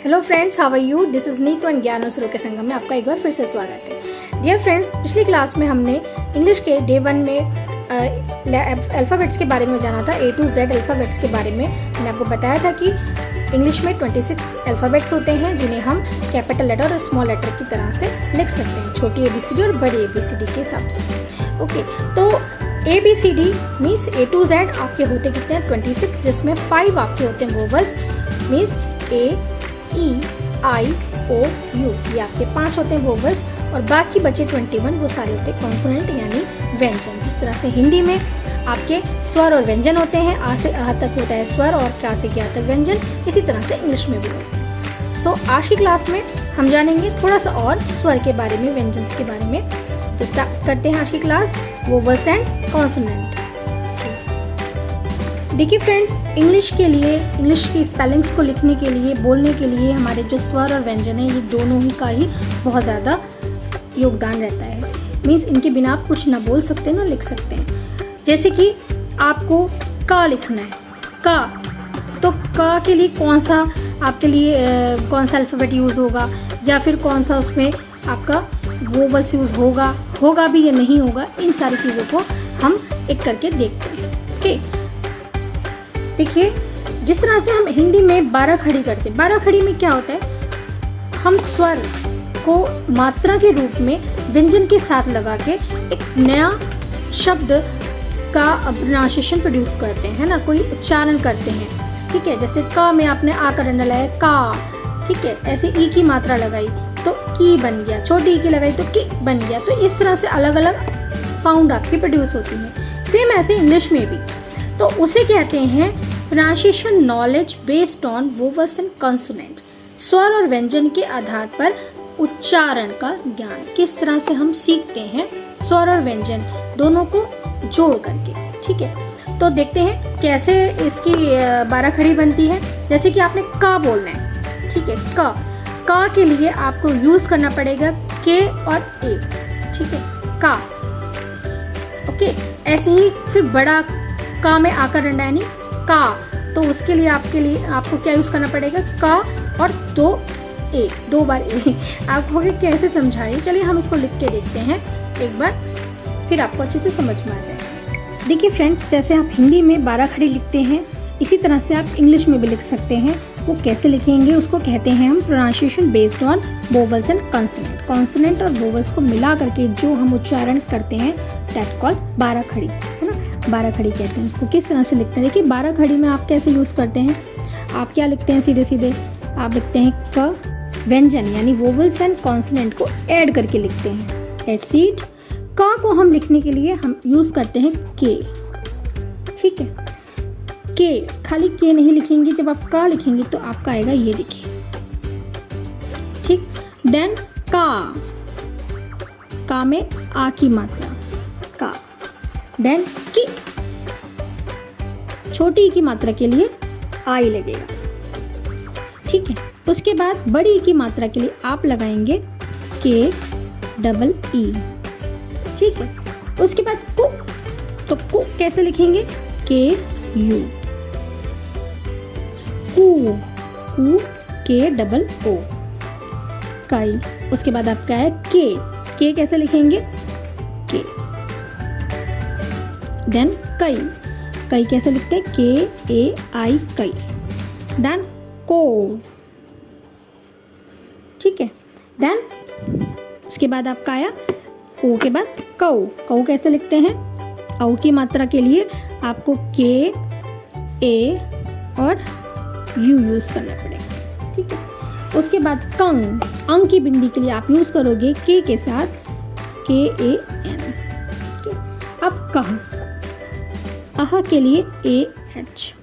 Hello friends, how are you? This is Neetu and ज्ञान और सुरों के संगम में आपका एक बार फिर से स्वागत है। डियर फ्रेंड्स, पिछली क्लास में हमने इंग्लिश के डे 1 में अल्फ़ाबेट्स के बारे में जाना था। A to Z अल्फ़ाबेट्स के बारे में मैंने आपको बताया था कि इंग्लिश में 26 अल्फ़ाबेट्स होते हैं जिन्हें हम कैपिटल लेटर और स्मॉल लेटर की तरह से लिख सकते हैं, छोटी ABCD और बड़ी ABCD के हिसाब से। ओके, तो ABCD means A to Z आपके होते कितने हैं? 26, जिसमें 5 आपके होते हैं vowels means A, E, I, O, U, ये आपके 5 होते हैं वोवल्स, और बाकी बचे 21 वो सारे होते हैं कॉन्सोनेंट यानी व्यंजन। जिस तरह से हिंदी में आपके स्वर और व्यंजन होते हैं, आ से आ तक होता है स्वर और क्या से क्या तक व्यंजन, इसी तरह से इंग्लिश में भी होता है। सो आज की क्लास में हम जानेंगे थोड़ा सा और स्वर के बारे में, व्यंजन के बारे में। तो स्टार्ट करते हैं आज की क्लास, वोवल्स एंड कॉन्सोनेंट। देखिए फ्रेंड्स, इंग्लिश के लिए, इंग्लिश की स्पेलिंग्स को लिखने के लिए, बोलने के लिए हमारे जो स्वर और व्यंजन है ये दोनों ही का ही बहुत ज़्यादा योगदान रहता है। मीन्स इनके बिना आप कुछ ना बोल सकते ना लिख सकते हैं। जैसे कि आपको का लिखना है, का, तो का के लिए कौन सा आपके लिए कौन सा अल्फ़ाबेट यूज़ होगा, या फिर कौन सा उसमें आपका वोवल्स यूज़ होगा भी या नहीं होगा, इन सारी चीज़ों को हम एक करके देखते हैं। ओके, देखिए जिस तरह से हम हिंदी में 12 खड़ी करते हैं, 12 खड़ी में क्या होता है, हम स्वर को मात्रा के रूप में व्यंजन के साथ लगा के एक नया शब्द का प्रोनाउंसिएशन प्रोड्यूस करते हैं, है ना, कोई उच्चारण करते हैं। ठीक है, जैसे का में आपने आ का डंडा लगाया का, ठीक है, ऐसे ई की मात्रा लगाई तो की बन गया, छोटी ई की लगाई तो की बन गया। तो इस तरह से अलग अलग साउंड आपकी प्रोड्यूस होती है। सेम ऐसे इंग्लिश में भी, तो उसे कहते हैं pronunciation knowledge based on vowels and consonant. स्वर और व्यंजन के आधार पर उच्चारण का ज्ञान, किस तरह से हम सीखते हैं स्वर और व्यंजन दोनों को जोड़ करके। ठीक है, तो देखते हैं कैसे इसकी 12 खड़ी बनती है। जैसे कि आपने का बोलना है, ठीक है, का के लिए आपको यूज करना पड़ेगा के और ए, ठीक है, का। ओके, ऐसे ही फिर बड़ा का में आकर डंडा यानी का, तो उसके लिए आपको क्या यूज करना पड़ेगा, का और दो बार ए। आपको कैसे समझाएं, चलिए हम इसको लिख के देखते हैं एक बार, फिर आपको अच्छे से समझ में आ जाएगा। देखिए फ्रेंड्स, जैसे आप हिंदी में 12 खड़ी लिखते हैं, इसी तरह से आप इंग्लिश में भी लिख सकते हैं। वो कैसे लिखेंगे उसको कहते हैं हम pronunciation based on vowels and consonant. Consonant और वोवल्स को मिला करके जो हम उच्चारण करते हैं दैट कॉल्ड 12 खड़ी, है ना, 12 खड़ी कहते हैं इसको। किस तरह से लिखते हैं, देखिए 12 खड़ी में आप कैसे यूज करते हैं, आप क्या लिखते हैं, सीधे सीधे आप लिखते हैं क, व्यंजन यानी वोवल्स एंड कॉन्सोनेंट को ऐड करके लिखते हैं। लेट्स सी इट, का को हम लिखने के लिए हम यूज करते हैं के। ठीक है, के, खाली के नहीं लिखेंगे, जब आप का लिखेंगे तो आपका आएगा ये, देखिए, ठीक। देन का में आ की मात्रा का, देन की, छोटी की मात्रा के लिए आई लगेगा, ठीक है। उसके बाद बड़ी की मात्रा के लिए आप लगाएंगे के डबल ई, ठीक है। उसके बाद कु, तो कु कैसे लिखेंगे, के यू, कु के डबल ओ, कई। उसके बाद आपका है के कैसे लिखेंगे, के। देन कई कैसे लिखते हैं, के ए आई, कई। देन को, ठीक है। देन उसके बाद आपका आया को के बाद कऊ कैसे लिखते हैं, औ की मात्रा के लिए आपको के ए और यू यूज करना पड़ेगा, ठीक है। उसके बाद अंग की बिंदी के लिए आप यूज करोगे के साथ के ए एन। अब कह के लिए ए एच।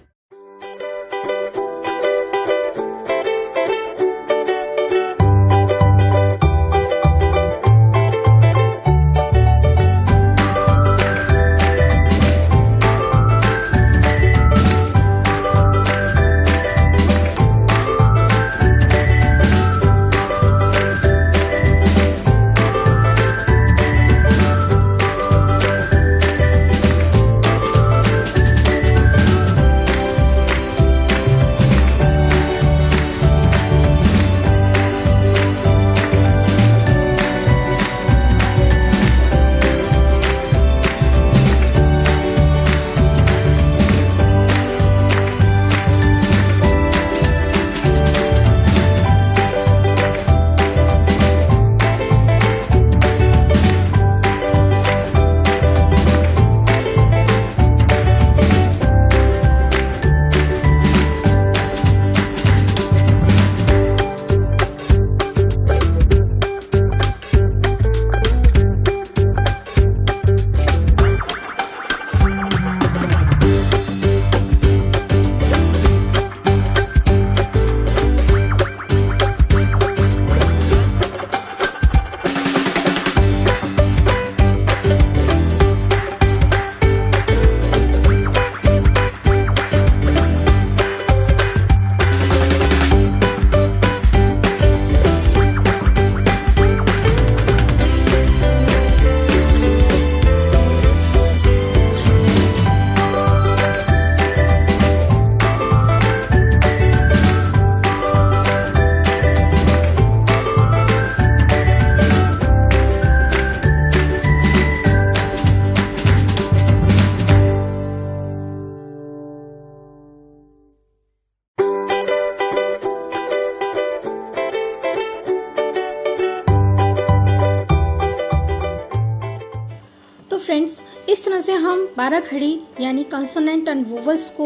हम 12 खड़ी यानी कॉन्सोनेंट एंड वोवल्स को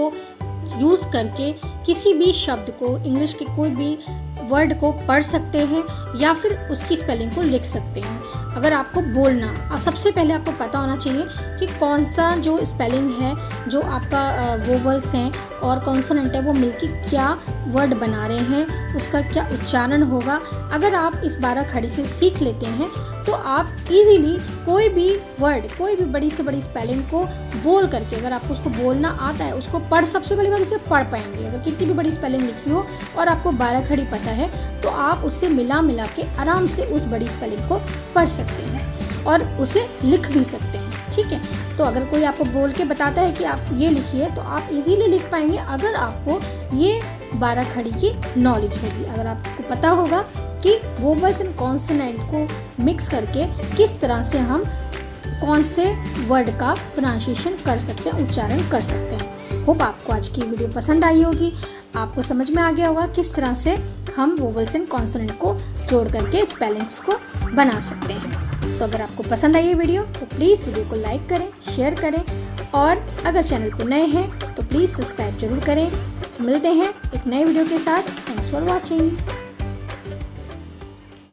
यूज़ करके किसी भी शब्द को, इंग्लिश के कोई भी वर्ड को पढ़ सकते हैं या फिर उसकी स्पेलिंग को लिख सकते हैं। अगर आपको बोलना, सबसे पहले आपको पता होना चाहिए कि कौन सा जो स्पेलिंग है, जो आपका वोवल्स हैं और कॉन्सोनेंट है, वो मिलके क्या वर्ड बना रहे हैं, उसका क्या उच्चारण होगा। अगर आप इस 12 खड़ी से सीख लेते हैं तो आप इजीली कोई भी वर्ड, कोई भी बड़ी से बड़ी स्पेलिंग को बोल करके, अगर आपको उसको बोलना आता है, उसको सबसे पहली बात उसे पढ़ पाएंगे। अगर कितनी भी बड़ी स्पेलिंग लिखी हो और आपको 12 खड़ी पता है तो आप उससे मिला के आराम से उस बड़ी स्पेलिंग को पढ़ सकते हैं और उसे लिख भी सकते हैं। ठीक है, तो अगर कोई आपको बोल के बताता है कि आप ये लिखिए तो आप इजीली लिख पाएंगे अगर आपको ये 12 खड़ी की नॉलेज होगी। अगर आपको पता होगा कि वोवल्स एंड कॉन्सोनेंट को मिक्स करके किस तरह से हम कौन से वर्ड का प्रोनाउंसिएशन कर सकते हैं, उच्चारण कर सकते हैं। होप आपको आज की वीडियो पसंद आई होगी, आपको समझ में आ गया होगा किस तरह से हम वोवल्स एंड कॉन्सोनेंट को जोड़ करके स्पेलिंग्स को बना सकते हैं। तो अगर आपको पसंद आई ये वीडियो तो प्लीज़ वीडियो को लाइक करें, शेयर करें और अगर चैनल पर नए हैं तो प्लीज़ सब्सक्राइब जरूर करें। मिलते हैं एक नए वीडियो के साथ। Thanks for watching.